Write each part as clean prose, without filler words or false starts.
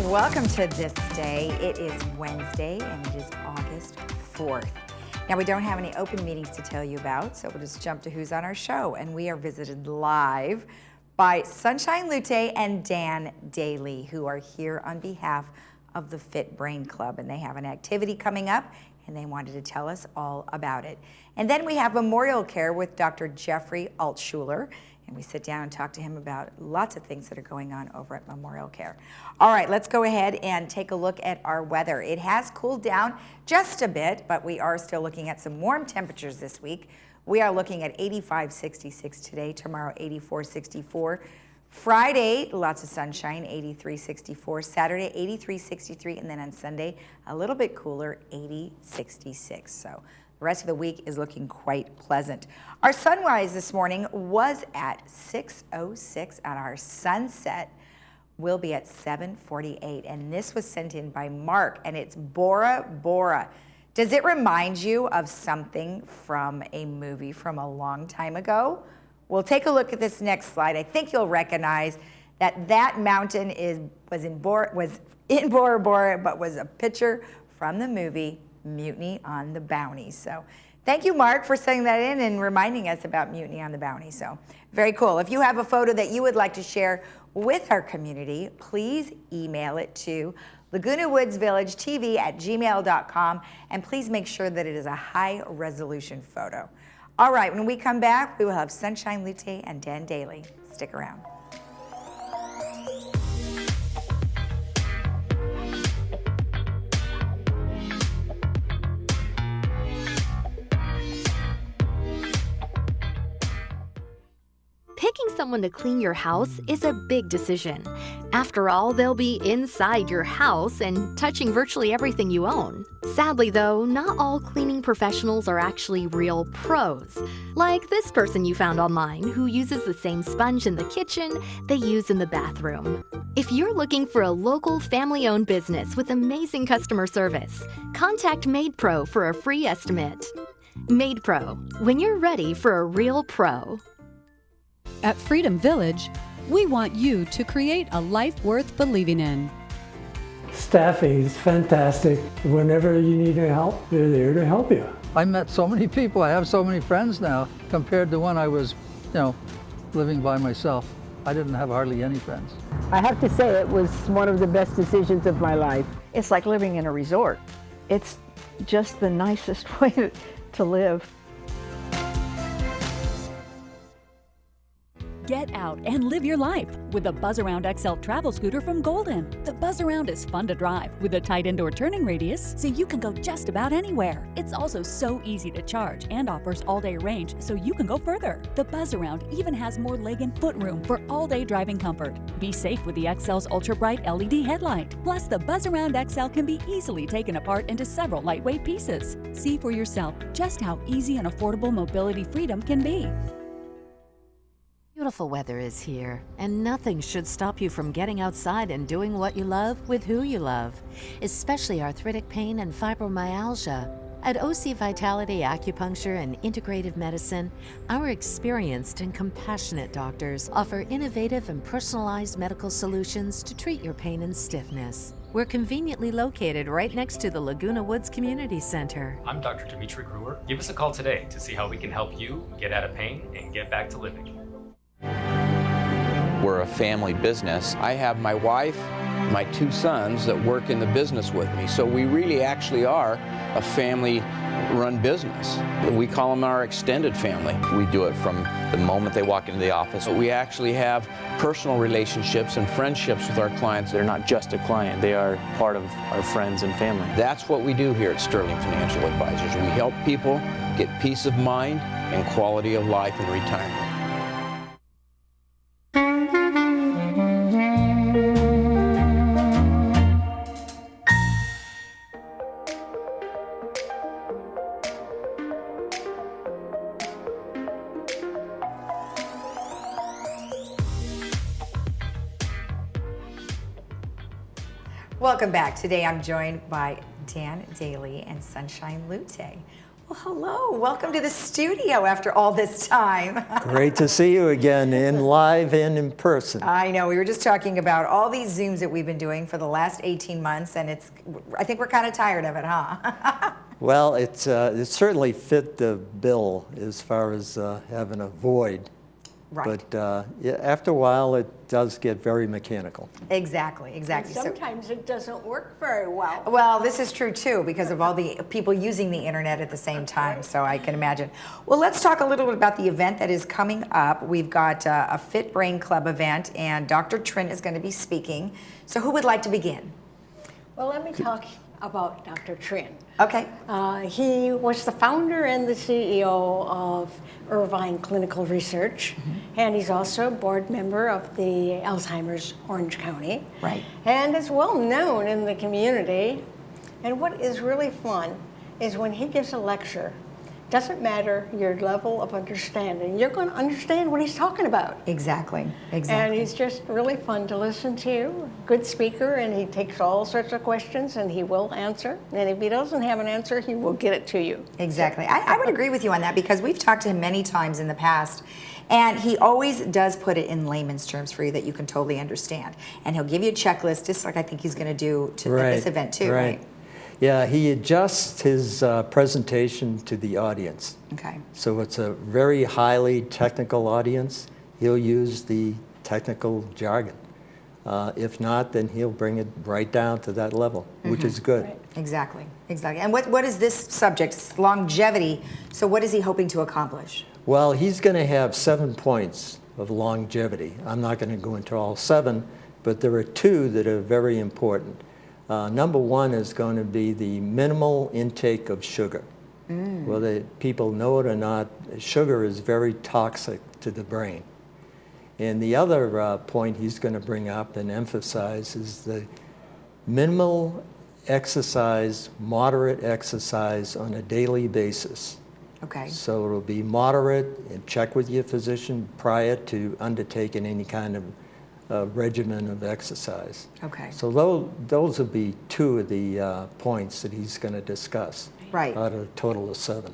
Welcome to This Day. It is Wednesday and it is August 4th. Now, we don't have any open meetings to tell you about, so we'll just jump to who's on our show. And we are visited live by Sunshine Lute and Dan Daly, who are here on behalf of the Fit Brain Club. And they have an activity coming up, and they wanted to tell us all about it. And then we have Memorial Care with Dr. Jeffrey Altschuler. And we sit down and talk to him about lots of things that are going on over at Memorial Care. All right, let's go ahead and take a look at our weather. It has cooled down just a bit, but we are still looking at some warm temperatures this week. We are looking at 85, 66 today, tomorrow 84, 64. Friday, lots of sunshine, 83, 64. Saturday, 83, 63. And then on Sunday, a little bit cooler, 80, 66. So the rest of the week is looking quite pleasant. Our sunrise this morning was at 6:06, and our sunset will be at 7:48. And this was sent in by Mark, and it's Bora Bora. Does it remind you of something from a movie from a long time ago? Well, take a look at this next slide. I think you'll recognize that mountain was in Bora Bora, but was a picture from the movie Mutiny on the Bounty. So thank you, Mark, for sending that in and reminding us about Mutiny on the Bounty. So very cool. If you have a photo that you would like to share with our community, please email it to Laguna Woods Village TV at gmail.com, and please make sure that it is a high resolution photo. All right, when we come back, we will have Sunshine Lute and Dan Daly. Stick around. Picking someone to clean your house is a big decision. After all, they'll be inside your house and touching virtually everything you own. Sadly, though, not all cleaning professionals are actually real pros. Like this person you found online who uses the same sponge in the kitchen they use in the bathroom. If you're looking for a local family-owned business with amazing customer service, contact MaidPro for a free estimate. MaidPro, when you're ready for a real pro. At Freedom Village, we want you to create a life worth believing in. Staffing is fantastic. Whenever you need help, they're there to help you. I met so many people. I have so many friends now compared to when I was, living by myself. I didn't have hardly any friends. I have to say it was one of the best decisions of my life. It's like living in a resort. It's just the nicest way to live. Get out and live your life with the Buzz Around XL travel scooter from Golden. The Buzz Around is fun to drive with a tight indoor turning radius so you can go just about anywhere. It's also so easy to charge and offers all-day range so you can go further. The Buzz Around even has more leg and foot room for all-day driving comfort. Be safe with the XL's ultra-bright LED headlight. Plus, the Buzz Around XL can be easily taken apart into several lightweight pieces. See for yourself just how easy and affordable mobility freedom can be. Beautiful weather is here, and nothing should stop you from getting outside and doing what you love with who you love, especially arthritic pain and fibromyalgia. At OC Vitality Acupuncture and Integrative Medicine, our experienced and compassionate doctors offer innovative and personalized medical solutions to treat your pain and stiffness. We're conveniently located right next to the Laguna Woods Community Center. I'm Dr. Dimitri Gruer. Give us a call today to see how we can help you get out of pain and get back to living. We're a family business. I have my wife, my two sons that work in the business with me. So we really actually are a family-run business. We call them our extended family. We do it from the moment they walk into the office. We actually have personal relationships and friendships with our clients. They're not just a client, they are part of our friends and family. That's what we do here at Sterling Financial Advisors. We help people get peace of mind and quality of life in retirement. Welcome back. Today I'm joined by Dan Daly and Sunshine Lute. Well, hello. Welcome to the studio after all this time. Great to see you again, in live and in person. I know. We were just talking about all these Zooms that we've been doing for the last 18 months, and I think we're kind of tired of it, huh? Well, it certainly fit the bill as far as having a void. Right. But yeah, after a while, it does get very mechanical. Exactly. And sometimes it doesn't work very well. Well, this is true too, because of all the people using the internet at the same time, so I can imagine. Well, let's talk a little bit about the event that is coming up. We've got a Fit Brain Club event, and Dr. Trinh is going to be speaking. So who would like to begin? Well, let me talk about Dr. Trinh. Okay. He was the founder and the CEO of Irvine Clinical Research, and he's also a board member of the Alzheimer's Orange County. Right. And is well known in the community. And what is really fun is when he gives a lecture, doesn't matter your level of understanding, you're going to understand what he's talking about. Exactly. And he's just really fun to listen to, good speaker, and he takes all sorts of questions and he will answer. And if he doesn't have an answer, he will get it to you. Exactly. I would agree with you on that, because we've talked to him many times in the past, and he always does put it in layman's terms for you that you can totally understand. And he'll give you a checklist, just like I think he's going to do at this event too, right? Yeah, he adjusts his presentation to the audience. Okay. So it's a very highly technical audience. He'll use the technical jargon. If not, then he'll bring it right down to that level, which is good. Right. Exactly. And what is this subject? It's longevity. So what is he hoping to accomplish? Well, he's going to have 7 points of longevity. I'm not going to go into all 7, but there are 2 that are very important. Number 1 is going to be the minimal intake of sugar. Whether people know it or not, sugar is very toxic to the brain. And the other point he's going to bring up and emphasize is the minimal exercise, moderate exercise on a daily basis. Okay. So it'll be moderate, and check with your physician prior to undertaking any kind of regimen of exercise. Okay. So those will be 2 of the points that he's going to discuss. Right. Out of a total of 7.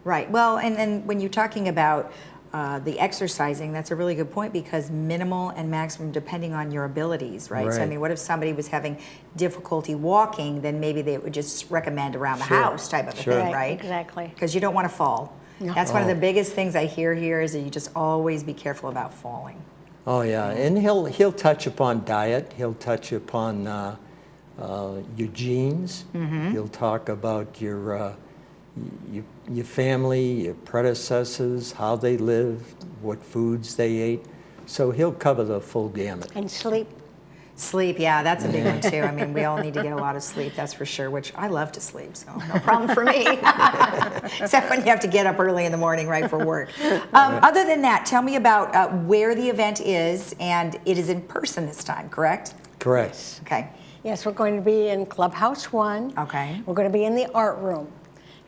Right. Well, and then when you're talking about the exercising, that's a really good point, because minimal and maximum depending on your abilities, right? So I mean, what if somebody was having difficulty walking, then maybe they would just recommend around the house type of a thing, right? Exactly. Because you don't want to fall. No. That's one of the biggest things I hear here, is that you just always be careful about falling. Oh yeah, and he'll touch upon diet. He'll touch upon your genes. He'll talk about your family, your predecessors, how they lived, what foods they ate. So he'll cover the full gamut. And sleep. Sleep, yeah, that's a big one too. I mean, we all need to get a lot of sleep, that's for sure, which I love to sleep, so no problem for me. Except when you have to get up early in the morning, right, for work. Other than that, tell me about where the event is, and it is in person this time, correct? Correct. Okay. Yes, we're going to be in Clubhouse 1. Okay. We're going to be in the art room.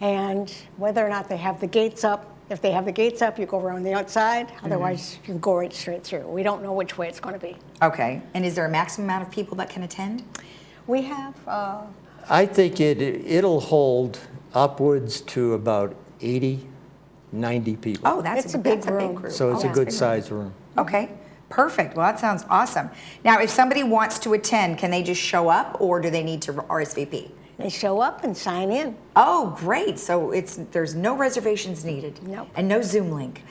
And whether or not they have the gates up, if they have the gates up, you go around the outside. Otherwise, you can go right straight through. We don't know which way it's going to be. Okay. And is there a maximum amount of people that can attend? We have... I think it'll hold upwards to about 80, 90 people. Oh, that's a big group. So it's a good sized room. Okay. Perfect. Well, that sounds awesome. Now, if somebody wants to attend, can they just show up, or do they need to RSVP? They show up and sign in. Oh, great. So there's no reservations needed. Nope. And no Zoom link.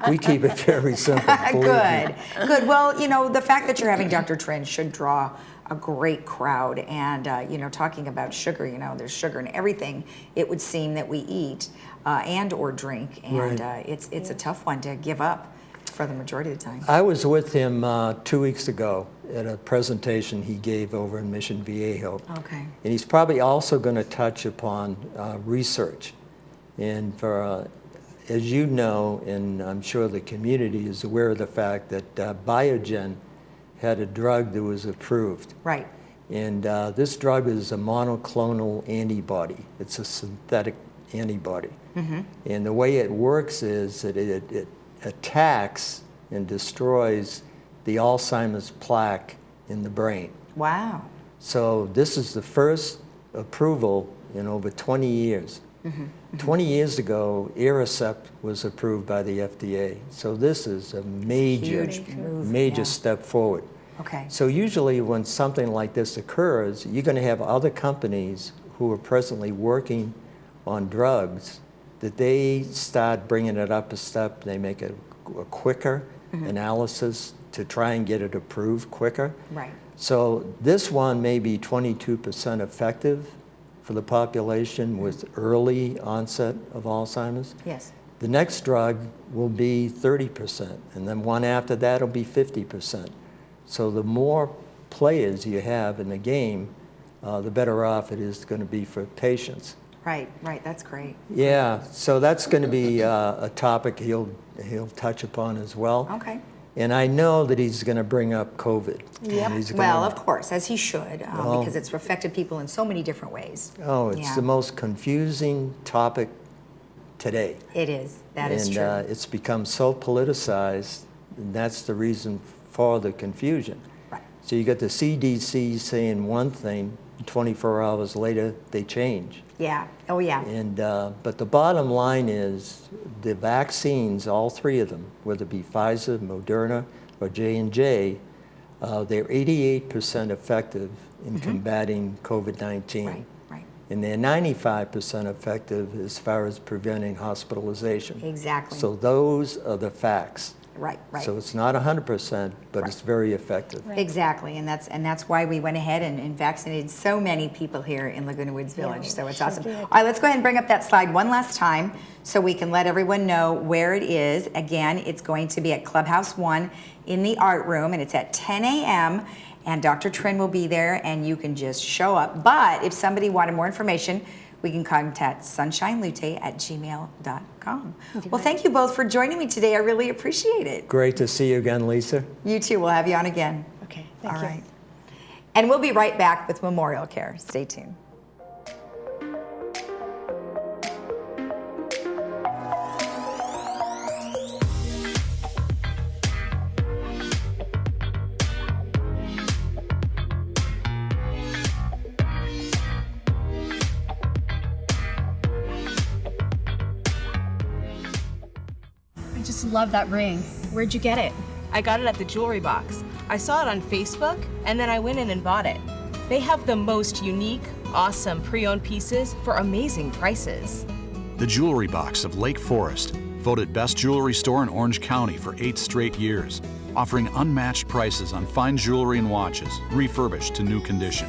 We keep it very simple. Good. Good. Well, you know, the fact that you're having Dr. Trinh should draw a great crowd. And, you know, talking about sugar, you know, there's sugar in everything, it would seem, that we eat and or drink. And it's a tough one to give up for the majority of the time. I was with him 2 weeks ago at a presentation he gave over in Mission Viejo. Okay. And he's probably also going to touch upon research. And for, as you know, and I'm sure the community is aware of the fact that Biogen had a drug that was approved. Right. And this drug is a monoclonal antibody. It's a synthetic antibody. And the way it works is that it attacks and destroys the Alzheimer's plaque in the brain. Wow. So this is the first approval in over 20 years Mm-hmm. 20 years ago, Aricept was approved by the FDA. So this is a major, major step forward. Okay. So usually when something like this occurs, you're going to have other companies who are presently working on drugs that they start bringing it up a step. They make a quicker analysis to try and get it approved quicker. Right. So this one may be 22% effective for the population with early onset of Alzheimer's. Yes. The next drug will be 30%, and then one after that will be 50%. So the more players you have in the game, the better off it is going to be for patients. Right, right, that's great. Yeah, so that's going to be a topic he'll touch upon as well. Okay. And I know that he's going to bring up COVID. Yep. Well, of course, as he should, because it's affected people in so many different ways. Oh, it's the most confusing topic today. It is. That is true. And it's become so politicized, and that's the reason for the confusion. Right. So you got the CDC saying one thing, 24 hours later they change. Yeah. Oh, yeah. And but the bottom line is the vaccines, all three of them, whether it be Pfizer, Moderna, or J&J, they're 88% effective in combating COVID-19. Right, right. And they're 95% effective as far as preventing hospitalization. Exactly. So those are the facts. Right, right. So it's not 100%, but it's very effective. Right. Exactly, and that's why we went ahead and vaccinated so many people here in Laguna Woods Village. So it's awesome. All right, let's go ahead and bring up that slide one last time so we can let everyone know where it is. Again, it's going to be at Clubhouse 1 in the art room, and it's at 10 a.m., and Dr. Trin will be there, and you can just show up. But if somebody wanted more information, we can contact sunshinelute@gmail.com. Well, thank you both for joining me today. I really appreciate it. Great to see you again, Lisa. You too. We'll have you on again. Okay, All right. And we'll be right back with Memorial Care. Stay tuned. I just love that ring. Where'd you get it? I got it at the jewelry box. I saw it on Facebook, and then I went in and bought it. They have the most unique, awesome pre-owned pieces for amazing prices. The Jewelry Box of Lake Forest, voted best jewelry store in Orange County for 8 straight years, offering unmatched prices on fine jewelry and watches, refurbished to new condition.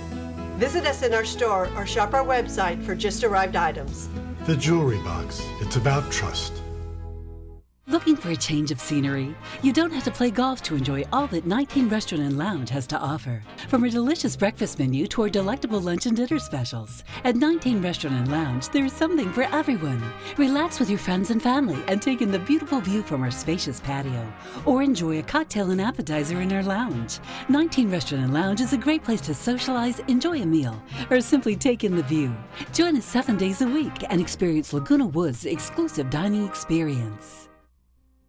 Visit us in our store or shop our website for just arrived items. The Jewelry Box. It's about trust. Looking for a change of scenery? You don't have to play golf to enjoy all that 19 Restaurant and Lounge has to offer. From a delicious breakfast menu to our delectable lunch and dinner specials. At 19 Restaurant and Lounge, there is something for everyone. Relax with your friends and family and take in the beautiful view from our spacious patio. Or enjoy a cocktail and appetizer in our lounge. 19 Restaurant and Lounge is a great place to socialize, enjoy a meal, or simply take in the view. Join us 7 days a week and experience Laguna Woods' exclusive dining experience.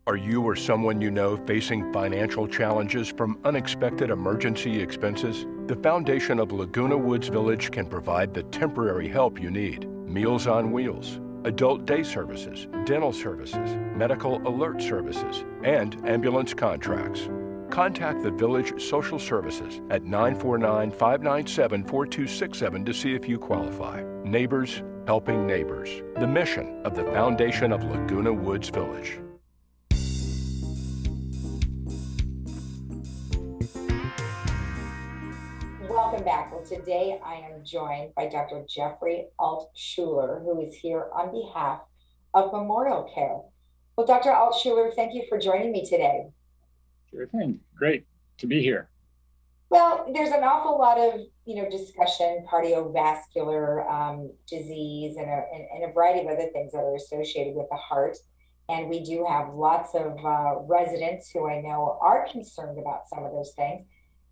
Are you or someone you know facing financial challenges from unexpected emergency expenses? The foundation of Laguna Woods Village can provide the temporary help you need. Meals on Wheels, adult day services, dental services, medical alert services, and ambulance contracts. Contact the Village Social Services at 949-597-4267 to see if you qualify. Neighbors helping neighbors. The mission of the foundation of Laguna Woods Village. Welcome back. Well, today I am joined by Dr. Jeffrey Altschuler, who is here on behalf of Memorial Care. Well, Dr. Altschuler, thank you for joining me today. Sure thing. Great to be here. Well, there's an awful lot of, discussion, cardiovascular disease and a variety of other things that are associated with the heart. And we do have lots of residents who I know are concerned about some of those things.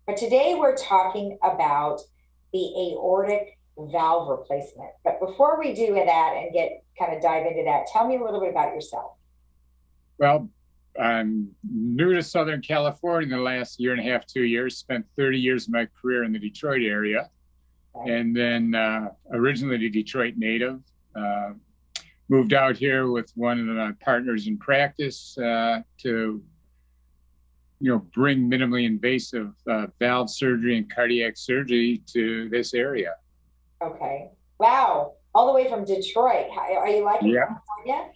But today we're talking about the aortic valve replacement. But before we do that and dive into that, tell me a little bit about yourself. Well, I'm new to Southern California in the last year and a half, 2 years, spent 30 years of my career in the Detroit area. And then originally a Detroit native, moved out here with one of my partners in practice to bring minimally invasive valve surgery and cardiac surgery to this area. Okay. Wow. All the way from Detroit. Are you liking Yeah. California?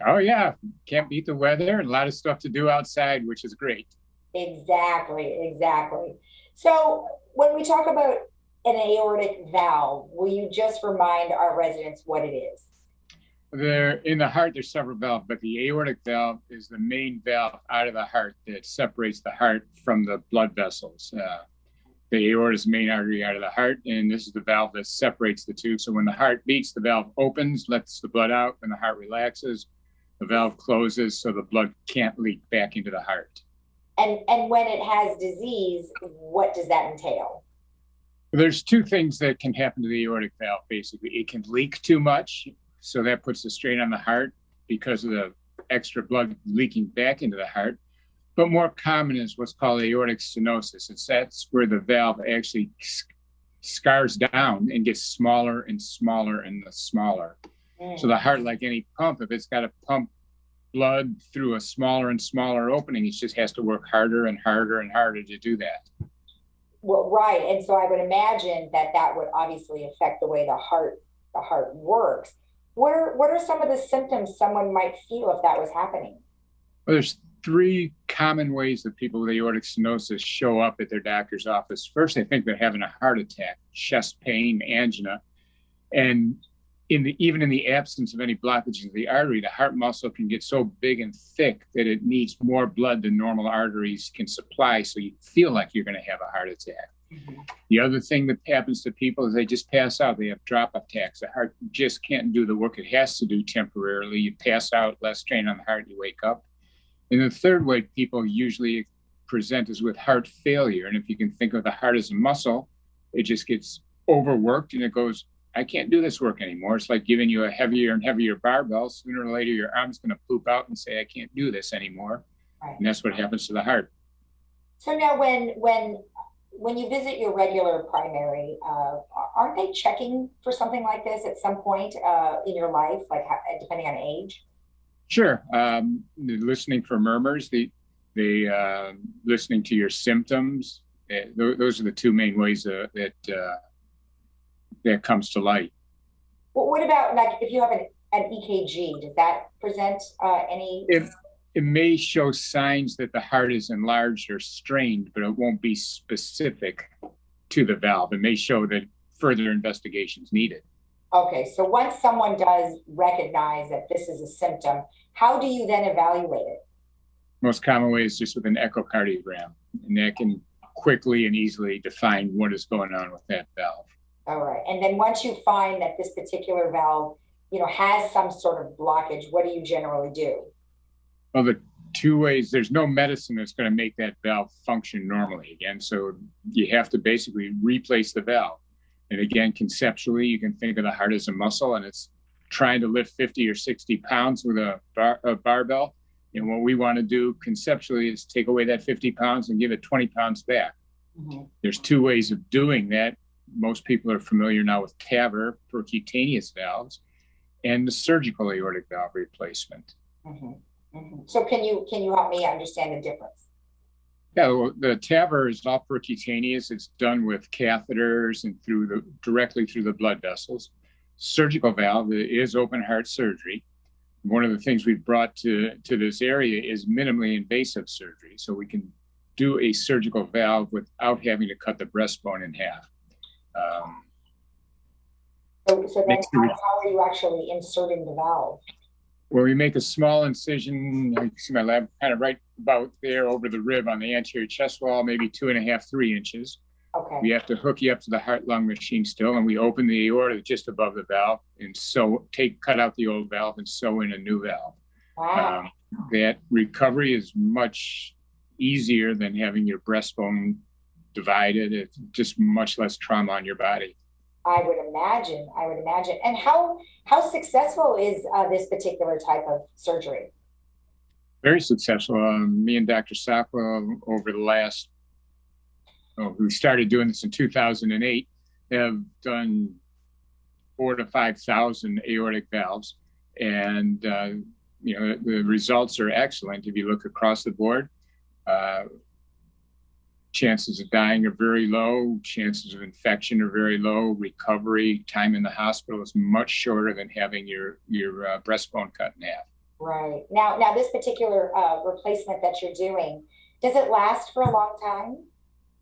Oh yeah, can't beat the weather and a lot of stuff to do outside, which is great. Exactly. So when we talk about an aortic valve, will you just remind our residents what it is? In the heart, there's several valves, but the aortic valve is the main valve out of the heart that separates the heart from the blood vessels. The aorta is the main artery out of the heart, and this is the valve that separates the two. So when the heart beats, the valve opens, lets the blood out. When the heart relaxes, the valve closes so the blood can't leak back into the heart. And when it has disease, what does that entail? There's two things that can happen to the aortic valve, basically. It can leak too much, so that puts a strain on the heart because of the extra blood leaking back into the heart. But more common is what's called aortic stenosis. That's where the valve actually scars down and gets smaller and smaller and smaller. So the heart, like any pump, if it's got to pump blood through a smaller and smaller opening, it just has to work harder and harder and harder to do that. Well, right. And so I would imagine that would obviously affect the way the heart works. What are some of the symptoms someone might feel if that was happening? Well, there's three common ways that people with aortic stenosis show up at their doctor's office. First, they think they're having a heart attack, chest pain, angina. And even in the absence of any blockages of the artery, the heart muscle can get so big and thick that it needs more blood than normal arteries can supply. So you feel like you're going to have a heart attack. Mm-hmm. The other thing that happens to people is they just pass out. They have drop attacks. The heart just can't do the work it has to do temporarily. You pass out, less strain on the heart, you wake up. And the third way people usually present is with heart failure. And if you can think of the heart as a muscle, it just gets overworked and it goes, I can't do this work anymore. It's like giving you a heavier and heavier barbell. Sooner or later, your arm's going to poop out and say, I can't do this anymore. Right. And that's what happens to the heart. So now when you visit your regular primary, aren't they checking for something like this at some point in your life, like depending on age? Sure. Listening for murmurs, listening to your symptoms. Those are the two main ways that comes to light. Well, what about like if you have an EKG, does that present any? It may show signs that the heart is enlarged or strained, but it won't be specific to the valve. It may show that further investigation is needed. Okay, so once someone does recognize that this is a symptom, how do you then evaluate it? Most common way is just with an echocardiogram, and that can quickly and easily define what is going on with that valve. All right, and then once you find that this particular valve, has some sort of blockage, what do you generally do? Well, the two ways, there's no medicine that's going to make that valve function normally again. So you have to basically replace the valve. And again, conceptually, you can think of the heart as a muscle and it's trying to lift 50 or 60 pounds with a barbell. And what we want to do conceptually is take away that 50 pounds and give it 20 pounds back. Mm-hmm. There's two ways of doing that. Most people are familiar now with TAVR, percutaneous valves, and the surgical aortic valve replacement. Mm-hmm. Mm-hmm. So can you help me understand the difference? Yeah, well, the TAVR is all percutaneous. It's done with catheters and directly through the blood vessels. Surgical valve is open heart surgery. One of the things we've brought to this area is minimally invasive surgery. So we can do a surgical valve without having to cut the breastbone in half. So then how are you actually inserting the valve? Well, we make a small incision, you see my lab kind of right about there over the rib on the anterior chest wall, maybe 2.5, 3 inches. Okay. We have to hook you up to the heart-lung machine still, and we open the aorta just above the valve and cut out the old valve and sew in a new valve. Wow. That recovery is much easier than having your breastbone divided. It's just much less trauma on your body. I would imagine. And how successful is this particular type of surgery? Very successful. Me and Dr. Sakwa over the last, we started doing this in 2008, have done 4,000 to 5,000 aortic valves. And, the results are excellent. If you look across the board, chances of dying are very low. Chances of infection are very low. Recovery time in the hospital is much shorter than having your breastbone cut in half. Right. Now this particular replacement that you're doing, does it last for a long time?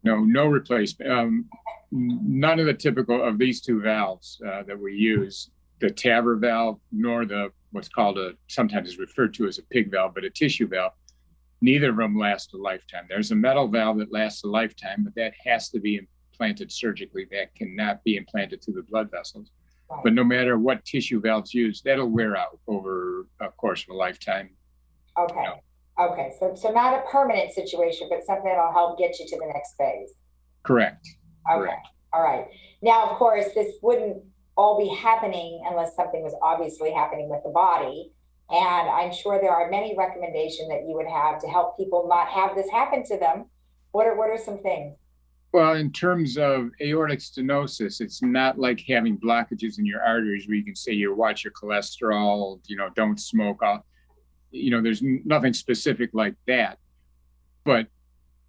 No replacement. None of the typical of these two valves that we use, the TAVR valve, nor the what's called sometimes is referred to as a pig valve, but a tissue valve. Neither of them last a lifetime. There's a metal valve that lasts a lifetime, but that has to be implanted surgically. That cannot be implanted through the blood vessels. Right. But no matter what tissue valves used, that'll wear out over a course of a lifetime. Okay. Okay. So not a permanent situation, but something that'll help get you to the next phase. Correct. Okay. Correct. All right. Now, of course, this wouldn't all be happening unless something was obviously happening with the body. And I'm sure there are many recommendations that you would have to help people not have this happen to them. What are some things? Well, in terms of aortic stenosis, it's not like having blockages in your arteries where you can say you watch your cholesterol, don't smoke. There's nothing specific like that. But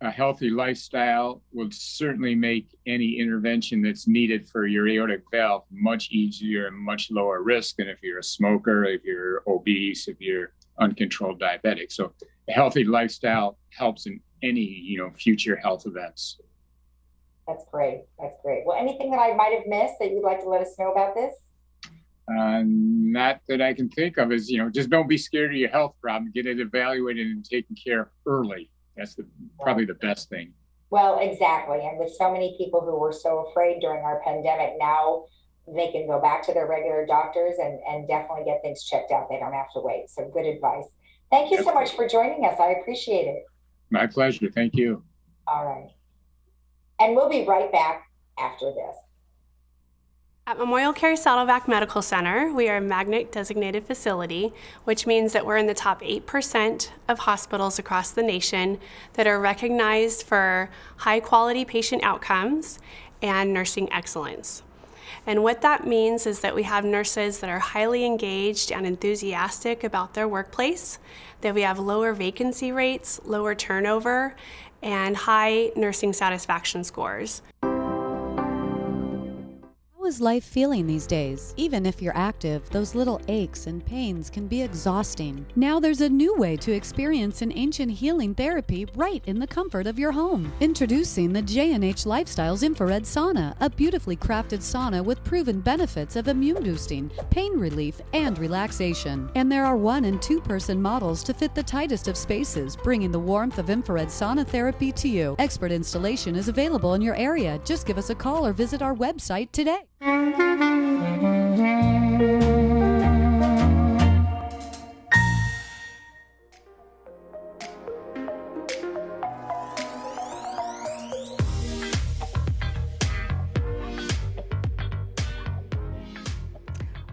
a healthy lifestyle will certainly make any intervention that's needed for your aortic valve much easier and much lower risk than if you're a smoker, if you're obese, if you're uncontrolled diabetic. So a healthy lifestyle helps in any, future health events. That's great. That's great. Well, anything that I might have missed that you'd like to let us know about this? Not that I can think of is, just don't be scared of your health problem. Get it evaluated and taken care of early. That's probably the best thing. Well, exactly. And with so many people who were so afraid during our pandemic, now they can go back to their regular doctors and definitely get things checked out. They don't have to wait. So good advice. Thank you so much for joining us. I appreciate it. My pleasure. Thank you. All right. And we'll be right back after this. At Memorial Carey Saddleback Medical Center, we are a magnet designated facility, which means that we're in the top 8% of hospitals across the nation that are recognized for high quality patient outcomes and nursing excellence. And what that means is that we have nurses that are highly engaged and enthusiastic about their workplace, that we have lower vacancy rates, lower turnover, and high nursing satisfaction scores. How is life feeling these days? Even if you're active, those little aches and pains can be exhausting. Now there's a new way to experience an ancient healing therapy right in the comfort of your home. Introducing the J&H Lifestyles Infrared Sauna, a beautifully crafted sauna with proven benefits of immune boosting, pain relief, and relaxation. And there are 1- and 2-person models to fit the tightest of spaces, bringing the warmth of infrared sauna therapy to you. Expert installation is available in your area. Just give us a call or visit our website today.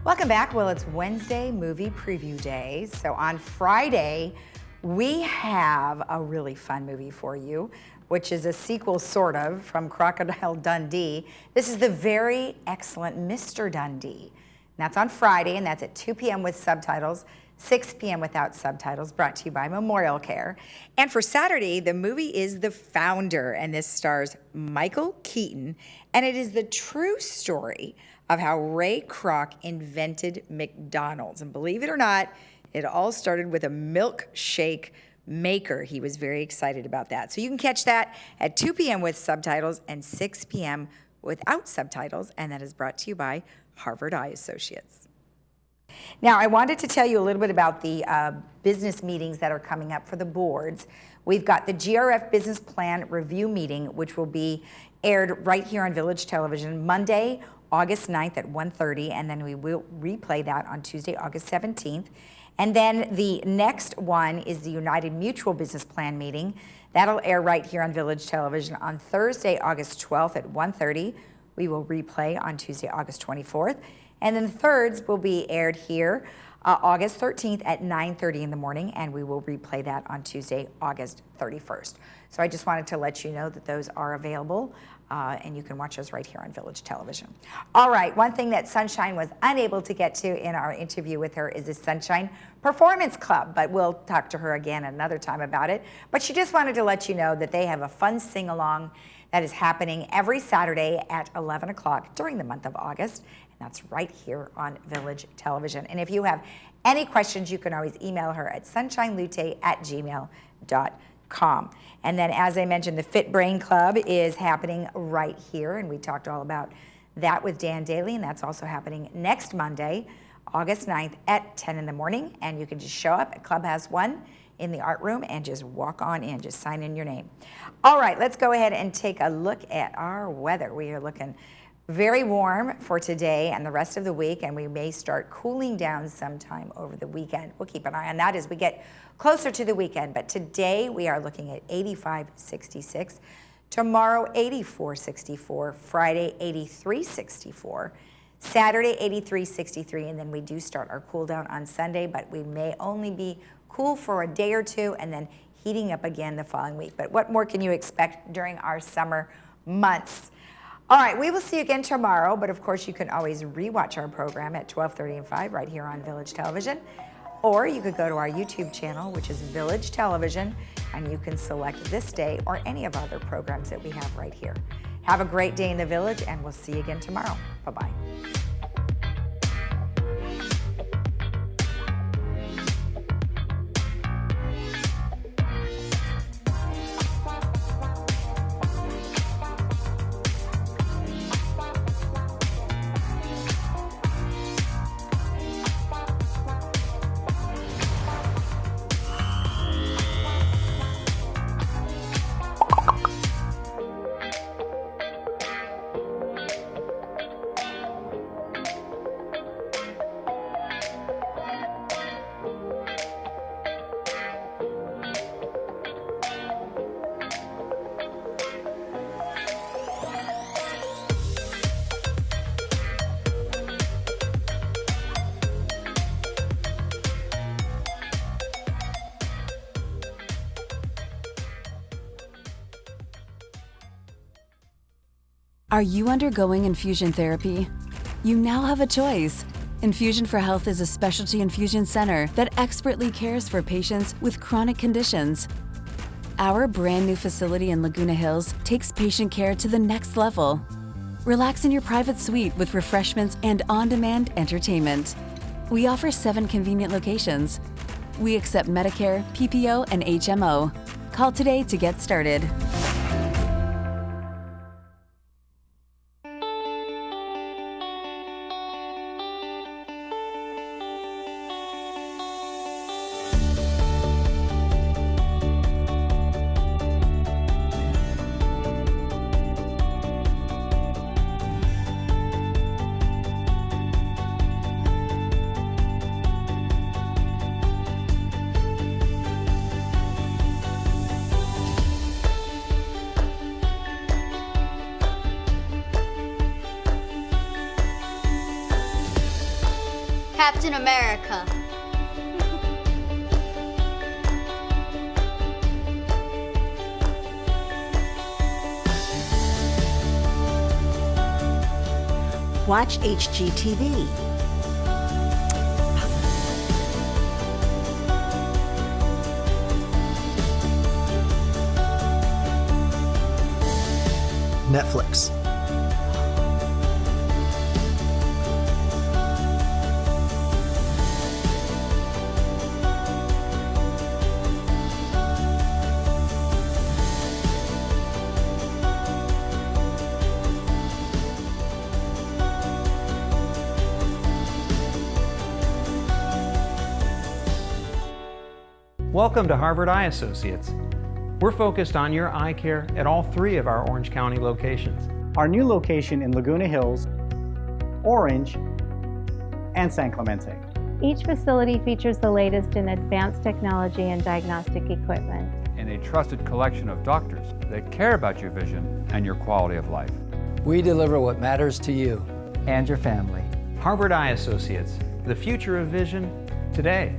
Welcome back. Well, it's Wednesday movie preview day. So on Friday, we have a really fun movie for you, which is a sequel, sort of, from Crocodile Dundee. This is the very excellent Mr. Dundee. And that's on Friday, and that's at 2 p.m. with subtitles, 6 p.m. without subtitles, brought to you by Memorial Care. And for Saturday, the movie is The Founder, and this stars Michael Keaton, and it is the true story of how Ray Kroc invented McDonald's. And believe it or not, it all started with a milkshake maker. He was very excited about that. So you can catch that at 2 p.m. with subtitles and 6 p.m. without subtitles, and that is brought to you by Harvard Eye Associates. Now, I wanted to tell you a little bit about the business meetings that are coming up for the boards. We've got the GRF Business Plan Review Meeting, which will be aired right here on Village Television Monday, August 9th at 1:30, and then we will replay that on Tuesday, August 17th. And then the next one is the United Mutual Business Plan meeting. That'll air right here on Village Television on Thursday, August 12th at 1:30. We will replay on Tuesday, August 24th. And then the thirds will be aired here August 13th at 9:30 in the morning, and we will replay that on Tuesday, August 31st. So I just wanted to let you know that those are available, and you can watch those right here on Village Television. All right, one thing that Sunshine was unable to get to in our interview with her is the Sunshine Performance Club, but we'll talk to her again another time about it. But she just wanted to let you know that they have a fun sing-along that is happening every Saturday at 11 o'clock during the month of August. That's right here on Village Television. And if you have any questions, you can always email her at sunshinelute@gmail.com. And then, as I mentioned, the Fit Brain Club is happening right here, and we talked all about that with Dan Daly, and that's also happening next Monday, August 9th at 10 in the morning. And you can just show up at Clubhouse 1 in the art room and just walk on in, just sign in your name. All right, let's go ahead and take a look at our weather. We are looking very warm for today and the rest of the week, and we may start cooling down sometime over the weekend. We'll keep an eye on that as we get closer to the weekend. But today we are looking at 85-66. Tomorrow, 84-64. Friday, 83-64. Saturday, 83-63. And then we do start our cool down on Sunday, but we may only be cool for a day or two and then heating up again the following week. But what more can you expect during our summer months? All right, we will see you again tomorrow, but of course you can always rewatch our program at 12:30 and 5 right here on Village Television. Or you could go to our YouTube channel, which is Village Television, and you can select ThisDay or any of our other programs that we have right here. Have a great day in the Village, and we'll see you again tomorrow. Bye-bye. Are you undergoing infusion therapy? You now have a choice. Infusion for Health is a specialty infusion center that expertly cares for patients with chronic conditions. Our brand new facility in Laguna Hills takes patient care to the next level. Relax in your private suite with refreshments and on-demand entertainment. We offer 7 convenient locations. We accept Medicare, PPO, and HMO. Call today to get started. Captain America. Watch HGTV. Netflix. Welcome to Harvard Eye Associates. We're focused on your eye care at all 3 of our Orange County locations. Our new location in Laguna Hills, Orange, and San Clemente. Each facility features the latest in advanced technology and diagnostic equipment. And a trusted collection of doctors that care about your vision and your quality of life. We deliver what matters to you and your family. Harvard Eye Associates, the future of vision today.